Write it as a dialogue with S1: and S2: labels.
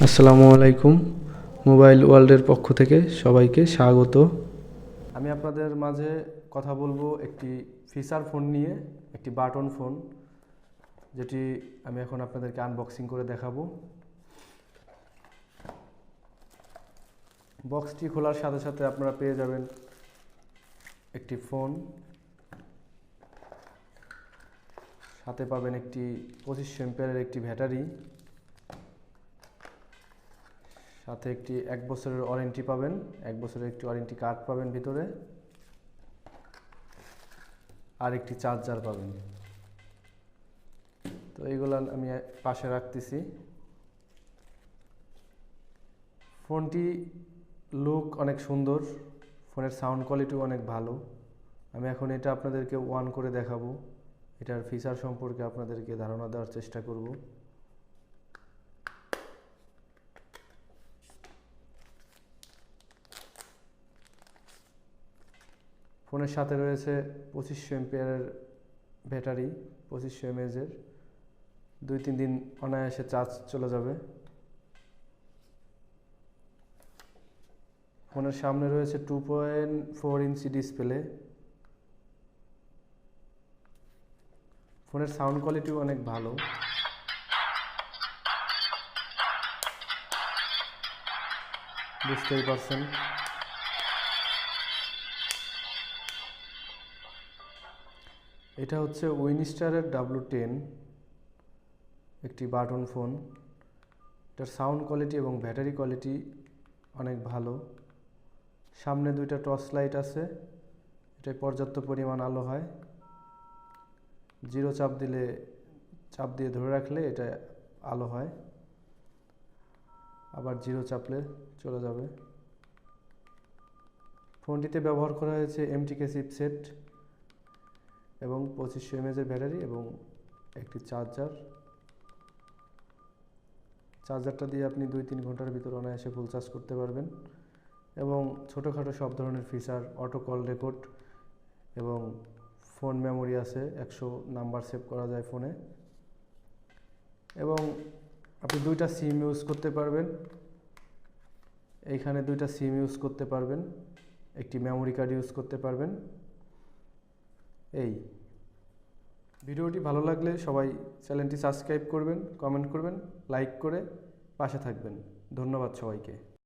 S1: আসসালামু আলাইকুম। মোবাইল ওয়ার্ল্ডের পক্ষ থেকে সবাইকে স্বাগত।
S2: আমি আপনাদের মাঝে কথা বলবো একটি ফিচার ফোন নিয়ে, একটি বাটন ফোন, যেটি আমি এখন আপনাদেরকে আনবক্সিং করে দেখাবো। বক্সটি খোলার সাথে সাথে আপনারা পেয়ে যাবেন একটি ফোন, সাথে পাবেন একটি 2500 এমপিয়ারের একটি ব্যাটারি, সাথে একটি 1 বছরের ওয়ারেন্টি পাবেন, 1 বছরের একটি ওয়ারেন্টি কার্ড পাবেন ভিতরে, আর একটি চার্জার পাবেন। তো এইগুলো আমি পাশে রাখতেছি। ফোনটি লুক অনেক সুন্দর, ফোনের সাউন্ড কোয়ালিটিও অনেক ভালো। আমি এখন এটা আপনাদেরকে অন করে দেখাবো, এটার ফিচার সম্পর্কে আপনাদেরকে ধারণা দেওয়ার চেষ্টা করব। ফোনের সাথে রয়েছে 2500 এমপিয়ারের ব্যাটারি, 2500 এমএএচের, 2-3 দিন অনায়াসে চার্জ চলে যাবে। ফোনের সামনে রয়েছে 2.4 ইঞ্চি ডিসপ্লে। ফোনের সাউন্ড কোয়ালিটিও অনেক ভালো। বুঝতেই পারছেন। এটা হচ্ছে উইনস্টারের W10, একটি বাটন ফোন। এটার সাউন্ড কোয়ালিটি এবং ব্যাটারি কোয়ালিটি অনেক ভালো। সামনে 2টা টর্চ লাইট আছে, এটায় পর্যাপ্ত পরিমাণ আলো হয়। জিরো চাপ দিলে, চাপ দিয়ে ধরে রাখলে এটা আলো হয়, আবার জিরো চাপলে চলে যাবে। ফোনটিতে ব্যবহার করা হয়েছে MTK চিপসেট এবং 2500 এমএএচের ব্যাটারি এবং একটি চার্জার। চার্জারটা দিয়ে আপনি 2-3 ঘন্টার ভিতর অনায়াসে ফুল চার্জ করতে পারবেন। এবং ছোটোখাটো সব ধরনের ফিচার, অটো কল রেকর্ড এবং ফোন মেমোরি আছে, 100 নাম্বার সেভ করা যায় ফোনে। এবং আপনি 2টা সিম ইউজ করতে পারবেন, এইখানে 2টা সিম ইউজ করতে পারবেন, একটি মেমোরি কার্ড ইউজ করতে পারবেন। এই ভিডিওটি ভালো লাগলে সবাই চ্যানেলটি সাবস্ক্রাইব করবেন, কমেন্ট করবেন, লাইক করে পাশে থাকবেন। ধন্যবাদ সবাইকে।